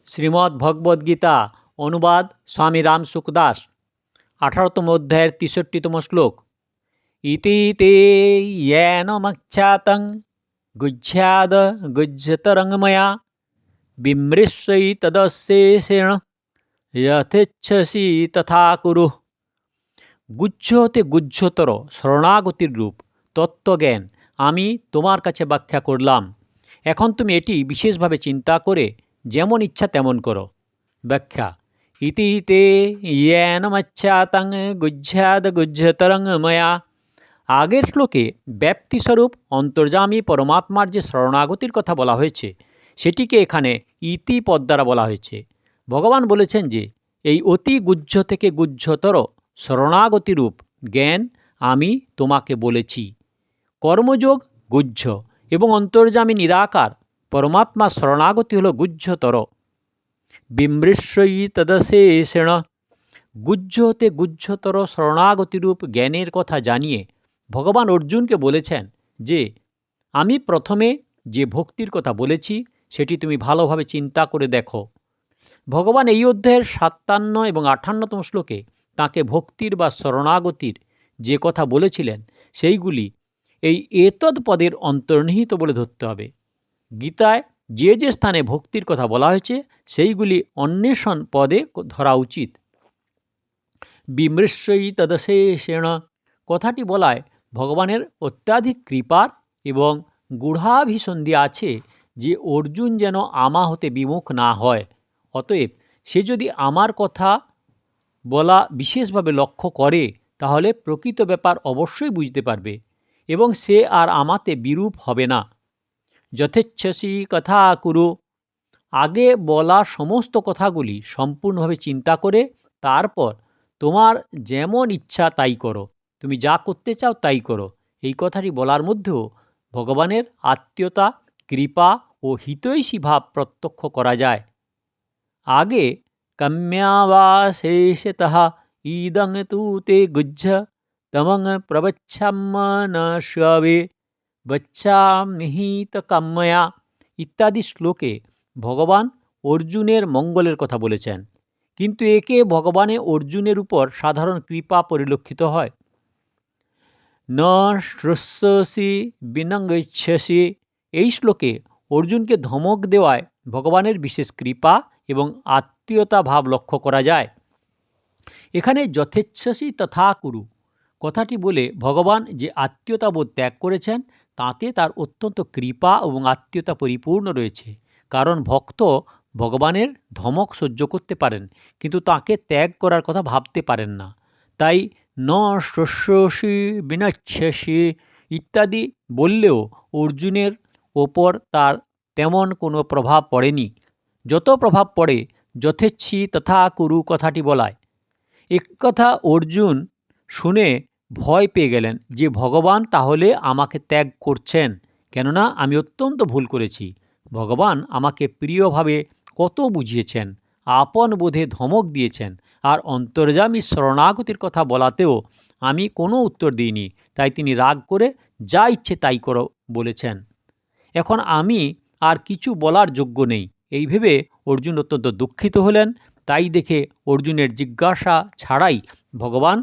শ্রীমদ্ ভগবদ্গীতা অনুবাদ স্বামী রাম সুখদাস 18তম অধ্যায়ের 63তম শ্লোক। ইতি তে येन मच्छातं गुह्याद गुह्यतरङ्गमया বিমৃশ্যই তদশেষেণ যথেচ্ছসি তথা কুরু। গুহ্য হতে গুহ্যতর শরণাগতির রূপ তত্ত্বজ্ঞান আমি তোমার কাছে ব্যাখ্যা করলাম। এখন তুমি এটি বিশেষভাবে চিন্তা করে যেমন ইচ্ছা তেমন করো। ব্যাখ্যা। ইতি তে येन मच्छातं गुह्याद गुह्यतरङ्गमया। আগের শ্লোকে ব্যাপ্তিস্বরূপ অন্তর্যামী পরমাত্মার যে শরণাগতির কথা বলা হয়েছে সেটিকে এখানে ইতি পদ দ্বারা বলা হয়েছে। ভগবান বলেছেন যে এই অতি গুহ্য থেকে গুহ্যতর শরণাগতিরূপ জ্ঞান আমি তোমাকে বলেছি। কর্মযোগ গুহ্য এবং অন্তর্যামী নিরাকার পরমাত্মার শরণাগতি হল গুহ্যতর। বিমৃশ্যই তদশেষেণ। গুহ্য হতে গুহ্যতর শরণাগতিরূপ জ্ঞানের কথা জানিয়ে ভগবান অর্জুনকে বলেছেন যে আমি প্রথমে যে ভক্তির কথা বলেছি সেটি তুমি ভালোভাবে চিন্তা করে দেখো। ভগবান এই অধ্যায়ের 57 এবং 58তম শ্লোকে তাঁকে ভক্তির বা শরণাগতির যে কথা বলেছিলেন সেইগুলি এই এতদ পদের অন্তর্নিহিত বলে ধরতে হবে। গীতায় যে যে স্থানে ভক্তির কথা বলা হয়েছে সেইগুলি অন্বেষণ পদে ধরা উচিত। বিমৃশ্যই তদশেষেণ কথাটি বলায় ভগবানের অত্যাধিক কৃপার এবং গূঢ়াভিসন্ধি আছে যে অর্জুন যেন আমা হতে বিমুখ না হয়। অতএব সে যদি আমার কথা বলা বিশেষভাবে লক্ষ্য করে তাহলে প্রকৃত ব্যাপার অবশ্যই বুঝতে পারবে এবং সে আর আমাতে বিরূপ হবে না। যথেচ্ছসি কথা কুরু। আগে বলা সমস্ত কথাগুলি সম্পূর্ণভাবে চিন্তা করে তারপর তোমার যেমন ইচ্ছা তাই করো। তুমি যা করতে চাও তাই করো। এই কথাটি বলার মধ্যেও ভগবানের আত্মীয়তা, কৃপা ও হিতৈষী ভাব প্রত্যক্ষ করা যায়। আগে কাম্যাবাশেষতঃ ইদং তু তে গুহ্য তমং প্রবচ্ছাম্যনস্বে বচ্ছামিহিত কাম্যয়া ইত্যাদি শ্লোকে ভগবান অর্জুনের মঙ্গলের কথা বলেছেন, কিন্তু একে ভগবানে অর্জুনের উপর সাধারণ কৃপা পরিলক্ষিত হয়। ন শ্রুষ্যসি বিনঙ্গচ্ছসি এই শ্লোকে অর্জুনকে ধমক দেওয়ায় ভগবানের বিশেষ কৃপা এবং আত্মীয়তা ভাব লক্ষ্য করা যায়। এখানে যথেচ্ছসি তথা কুরু কথাটি বলে ভগবান যে আত্মীয়তাবোধ ত্যাগ করেছেন তাতে তার অত্যন্ত কৃপা এবং আত্মীয়তা পরিপূর্ণ রয়েছে। কারণ ভক্ত ভগবানের ধমক সহ্য করতে পারেন কিন্তু তাকে ত্যাগ করার কথা ভাবতে পারেন না। তাই ন শ্রুষ্যসি বিনচ্ছসি ইত্যাদি বললেও অর্জুনের ওপর তার তেমন কোনো প্রভাব পড়েনি। যত প্রভাব পড়ে যথেচ্ছি তথা কুরু কথাটি বলায়। এক কথা অর্জুন শুনে ভয় পেয়ে গেলেন যে ভগবান তাহলে আমাকে ত্যাগ করছেন, কেননা আমি অত্যন্ত ভুল করেছি। ভগবান আমাকে প্রিয়ভাবে কত বুঝিয়েছেন, আপন বোধে ধমক দিয়েছেন, আর অন্তর্যামী শরণাগতির কথা বলাতেও আমি কোনো উত্তর দিইনি। তাই তিনি রাগ করে যা ইচ্ছে তাই করো বলেছেন। এখন আমি আর কিছু বলার যোগ্য নেই। এই ভেবে অর্জুন অত্যন্ত দুঃখিত হলেন। তাই দেখে অর্জুনের জিজ্ঞাসা ছাড়াই ভগবান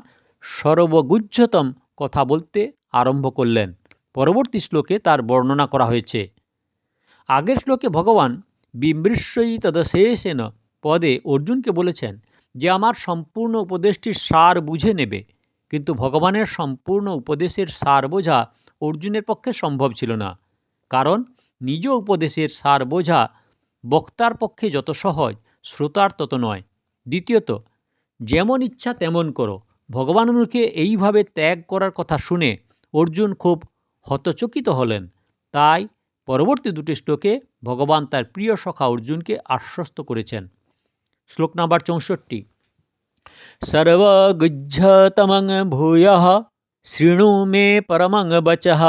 সর্বগুহ্যতম কথা বলতে আরম্ভ করলেন। পরবর্তী শ্লোকে তার বর্ণনা করা হয়েছে। আগের শ্লোকে ভগবান বিমৃশ্যই তদশেষেণ পদে অর্জুনকে বলেছেন যে আমার সম্পূর্ণ উপদেশটির সার বুঝে নেবে, কিন্তু ভগবানের সম্পূর্ণ উপদেশের সার বোঝা অর্জুনের পক্ষে সম্ভব ছিল না। কারণ নিজ উপদেশের সার বোঝা বক্তার পক্ষে যত সহজ শ্রোতার তত নয়। দ্বিতীয়ত, যেমন ইচ্ছা তেমন করো ভগবানের মুখে এইভাবে ত্যাগ করার কথা শুনে অর্জুন খুব হতচকিত হলেন। তাই পরবর্তী দুটি শ্লোকে ভগবান তার প্রিয় সখা অর্জুনকে আশ্বস্ত করেছেন। শ্লোক নাম্বার 64। সর্বগুহ্যতমং ভূয়ঃ শৃণু মে পরমং বচঃ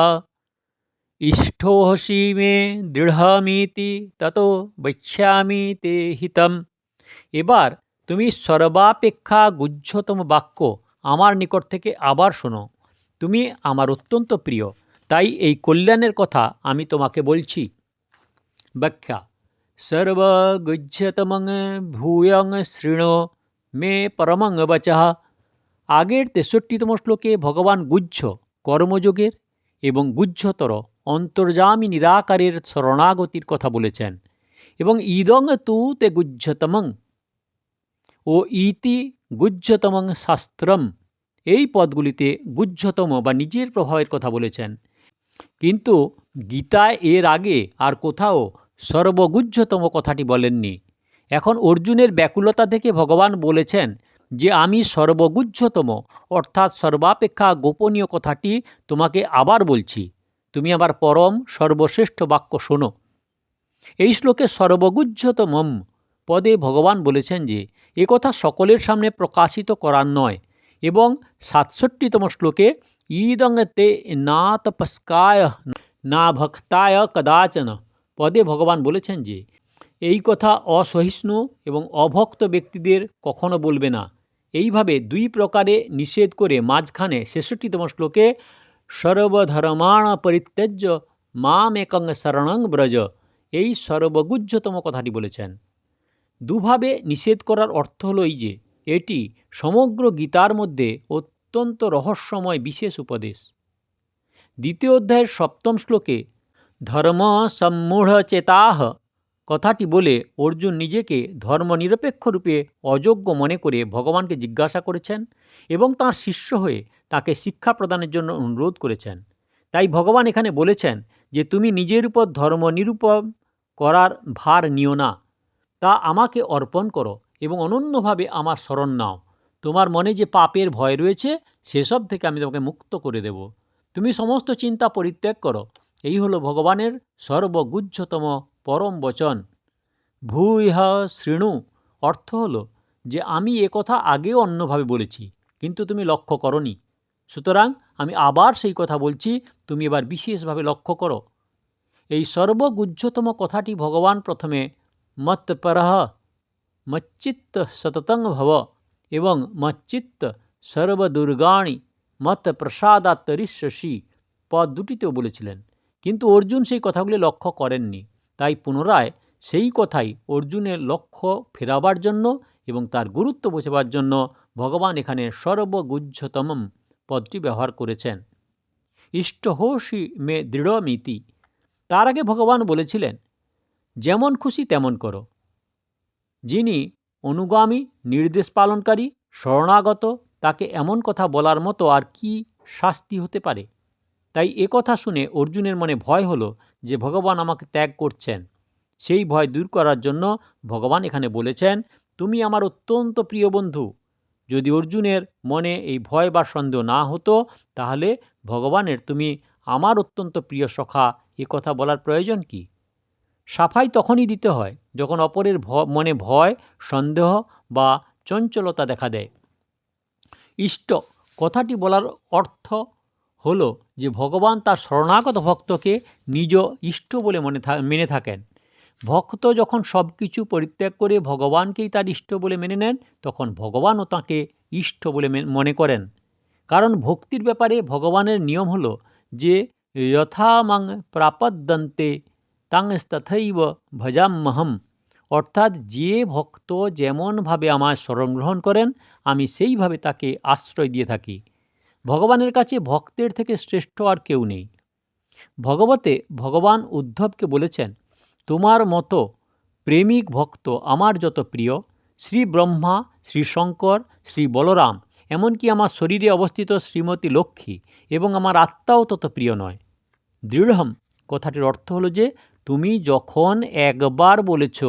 ইষ্টোহসি মে দৃঢ়মিতি ততো বক্ষ্যামি তে হিতম। এবার তুমি সর্বাপেক্ষা গুহ্যতম বাক্য আমার নিকট থেকে আবার শোনো। তুমি আমার অত্যন্ত প্রিয়, তাই এই কল্যাণের কথা আমি তোমাকে বলছি। ব্যাখ্যা। সর্বগুহ্যতমং ভূয়ং শৃণু মে পরমং বচঃ। আগের 63তম শ্লোকে ভগবান গুহ্য কর্মযোগের এবং গুহ্যতর অন্তর্যামী নিরাকারের শরণাগতির কথা বলেছেন এবং ইদং তু তে গুহ্যতমং ও ইতি গুহ্যতমং শাস্ত্রম, এই পদগুলিতে গুহ্যতম বা নিজের প্রভাবের কথা বলেছেন। কিন্তু গীতায় এর আগে আর কোথাও সর্বগুহ্যতম কথাটি বলেননি। এখন অর্জুনের ব্যাকুলতা থেকে ভগবান বলেছেন যে আমি সর্বগুহ্যতম অর্থাৎ সর্বাপেক্ষা গোপনীয় কথাটি তোমাকে আবার বলছি, তুমি আমার পরম সর্বশ্রেষ্ঠ বাক্য শোনো। এই শ্লোকে সর্বগুহ্যতমম পদে ভগবান বলেছেন যে একথা সকলের সামনে প্রকাশিত করার নয়, এবং 67তম শ্লোকে ইদং তে না তপস্কায় না ভক্তায় কদাচন পদে ভগবান বলেছেন যে এই কথা অসহিষ্ণু এবং অভক্ত ব্যক্তিদের কখনো বলবে না। এইভাবে দুই প্রকারে নিষেধ করে মাঝখানে 66তম শ্লোকে সর্বধর্মাণ পরিত্যজ্য মাম একং শরণং ব্রজ, এই সর্বগুহ্যতম কথাটি বলেছেন। দুভাবে নিষেধ করার অর্থ হলো এই যে এটি সমগ্র গীতার মধ্যে অত্যন্ত রহস্যময় বিশেষ উপদেশ। দ্বিতীয় অধ্যায়ের 7ম শ্লোকে ধর্ম সম্মূঢ়চেতাহ কথাটি বলে অর্জুন নিজেকে ধর্মনিরপেক্ষ রূপে অযোগ্য মনে করে ভগবানকে জিজ্ঞাসা করেছেন এবং তাঁর শিষ্য হয়ে তাকে শিক্ষা প্রদানের জন্য অনুরোধ করেছেন। তাই ভগবান এখানে বলেছেন যে তুমি নিজের উপর ধর্ম নিরূপণ করার ভার নিও না, তা আমাকে অর্পণ করো এবং অনন্যভাবে আমার শরণ নাও। তোমার মনে যে পাপের ভয় রয়েছে সেসব থেকে আমি তোমাকে মুক্ত করে দেব। তুমি সমস্ত চিন্তা পরিত্যাগ করো। এই হলো ভগবানের সর্বগুহ্যতম পরম বচন। ভূয়ঃ শৃণু অর্থ হলো যে আমি একথা আগেও অন্যভাবে বলেছি, কিন্তু তুমি লক্ষ্য করনি, সুতরাং আমি আবার সেই কথা বলছি, তুমি এবার বিশেষভাবে লক্ষ্য করো। এই সর্বগুহ্যতম কথাটি ভগবান প্রথমে মৎপরঃ মচ্চিত্ত সততং ভব এবং মচ্চিত্ত সর্বদুর্গাণি মত প্রসাদাত্তরিষ্যসি পদ দুটিতেও বলেছিলেন, কিন্তু অর্জুন সেই কথাগুলি লক্ষ্য করেননি। তাই পুনরায় সেই কথাই অর্জুনের লক্ষ্য ফেরাবার জন্য এবং তার গুরুত্ব বোঝাবার জন্য ভগবান এখানে সর্বগুহ্যতম পদটি ব্যবহার করেছেন। ইষ্টহোষি মে দৃঢ়মিতি, তার আগে ভগবান বলেছিলেন যেমন খুশি তেমন করো। যিনি অনুগামী, নির্দেশ পালনকারী, শরণাগত, তাকে এমন কথা বলার মতো আর কি শাস্তি হতে পারে? তাই কথা শুনে অর্জুনের মনে ভয় হলো যে ভগবান আমাকে ত্যাগ করছেন। সেই ভয় দূর করার জন্য ভগবান এখানে বলেছেন তুমি আমার অত্যন্ত প্রিয় বন্ধু। যদি অর্জুনের মনে এই ভয় বা সন্দেহ না হতো তাহলে ভগবানের তুমি আমার অত্যন্ত প্রিয় সখা কথা বলার প্রয়োজন কি? সাফাই তখনই দিতে হয় যখন অপরের মনে ভয়, সন্দেহ বা চঞ্চলতা দেখা দেয়। ইষ্ট কথাটি বলার অর্থ হলো যে ভগবান তার শরণাগত ভক্তকে নিজ ইষ্ট বলে মেনে থাকেন। ভক্ত যখন সব কিছু পরিত্যাগ করে ভগবানকেই তার ইষ্ট বলে মেনে নেন, তখন ভগবানও তাঁকে ইষ্ট বলে মনে করেন। কারণ ভক্তির ব্যাপারে ভগবানের নিয়ম হলো যে যথা মাং প্রাপদ্যন্তে তাংস্তথৈব ভজাম্যহম, অর্থাৎ যে ভক্ত যেমনভাবে আমার শরণ গ্রহণ করেন আমি সেইভাবে তাকে আশ্রয় দিয়ে থাকি। ভগবানের কাছে ভক্তের থেকে শ্রেষ্ঠ আর কেউ নেই। ভগবতে ভগবান উদ্ধবকে বলেছেন তোমার মতো প্রেমিক ভক্ত আমার যত প্রিয়, শ্রী ব্রহ্মা, শ্রী শঙ্কর, শ্রী বলরাম, এমনকি আমার শরীরে অবস্থিত শ্রীমতী লক্ষ্মী এবং আমার আত্মাও তত প্রিয় নয়। দৃঢ়ম কথাটির অর্থ হলো যে তুমি যখন একবার বলেছ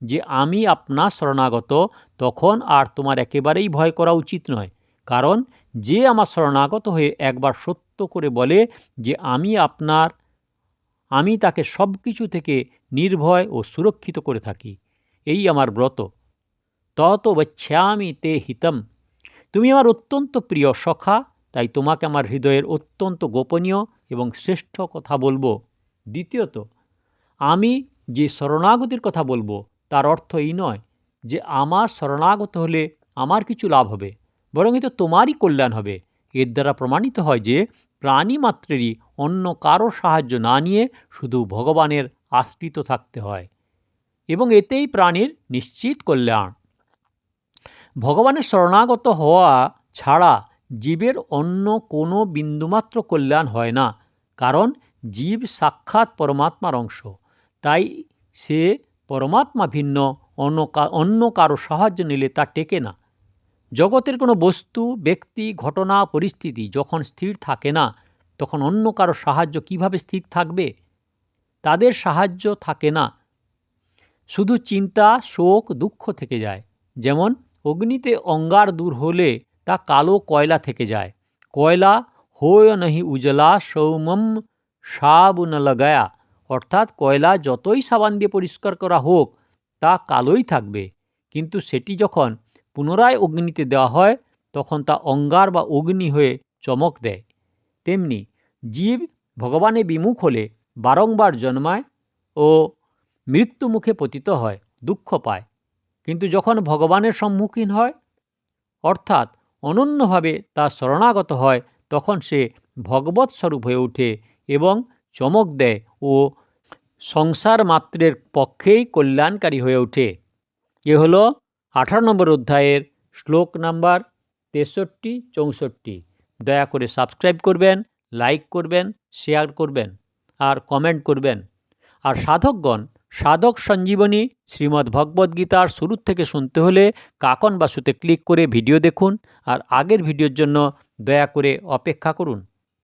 যে আমি আপনার শরণাগত, তখন আর তোমার একেবারেই ভয় করা উচিত নয়। কারণ যে আমার শরণাগত হয়ে একবার সত্য করে বলে যে আমি তাকে সব কিছু থেকে নির্ভয় ও সুরক্ষিত করে থাকি, এই আমার ব্রত। তত বচ্ছামি তে হিতম, তুমি আমার অত্যন্ত প্রিয় সখা, তাই তোমাকে আমার হৃদয়ের অত্যন্ত গোপনীয় এবং শ্রেষ্ঠ কথা বলবো। দ্বিতীয়ত, আমি যে শরণাগতির কথা বলবো তার অর্থ এই নয় যে আমার শরণাগত হলে আমার কিছু লাভ হবে, বরং এতে তোমারই কল্যাণ হবে। এর দ্বারা প্রমাণিত হয় যে প্রাণী মাত্রেরই অন্য কারো সাহায্য না নিয়ে শুধু ভগবানের আশ্রিত থাকতে হয়। এবং এতেই প্রাণীর নিশ্চিত কল্যাণ। ভগবানের শরণাগত হওয়া ছাড়া জীবের অন্য কোনো বিন্দুমাত্র কল্যাণ হয় না, কারণ জীব সাক্ষাৎ পরমাত্মার অংশ। তাই সে পরমাত্মা ভিন্ন অন্য কারো সাহায্য নিলে তা টেকে না। জগতের কোনো বস্তু, ব্যক্তি, ঘটনা, পরিস্থিতি যখন স্থির থাকে না, তখন অন্য কারো সাহায্য কিভাবে স্থির থাকবে? তাদের সাহায্য থাকে না, শুধু চিন্তা, শোক, দুঃখ থেকে যায়। যেমন অগ্নিতে অঙ্গার দূর হলে তা কালো কয়লা থেকে যায়। কয়লা হয় নহি উজলা সৌমম সাবুন লাগায়া, অর্থাৎ কয়লা যতই সাবান দিয়ে পরিষ্কার করা হোক তা কালোই থাকবে, কিন্তু সেটি যখন পুনরায় অগ্নিতে দেওয়া হয় তখন তা অঙ্গার বা অগ্নি হয়ে চমক দেয়। তেমনি জীব ভগবানে বিমুখ হলে বারংবার জন্মায় ও মৃত্যু মুখে পতিত হয়, দুঃখ পায়। কিন্তু যখন ভগবানের সম্মুখীন হয়, অর্থাৎ অনন্যভাবে তার শরণাগত হয়, তখন সে ভগবৎ স্বরূপ হয়ে ওঠে এবং চমক দেয় ও সংসার মাত্রের পক্ষেই কল্যাণকারী হয়ে ওঠে। এ হলো 18 নম্বর অধ্যায়ের শ্লোক নাম্বার 63-64। দয়া করে সাবস্ক্রাইব করবেন, লাইক করবেন, শেয়ার করবেন আর কমেন্ট করবেন। আর সাধকগণ সাধক সঞ্জীবনী শ্রীমদ্ ভগবদ্গীতার শুরু থেকে শুনতে হলে কাকন বাসুতে ক্লিক করে ভিডিও দেখুন, আর আগের ভিডিওর জন্য দয়া করে অপেক্ষা করুন।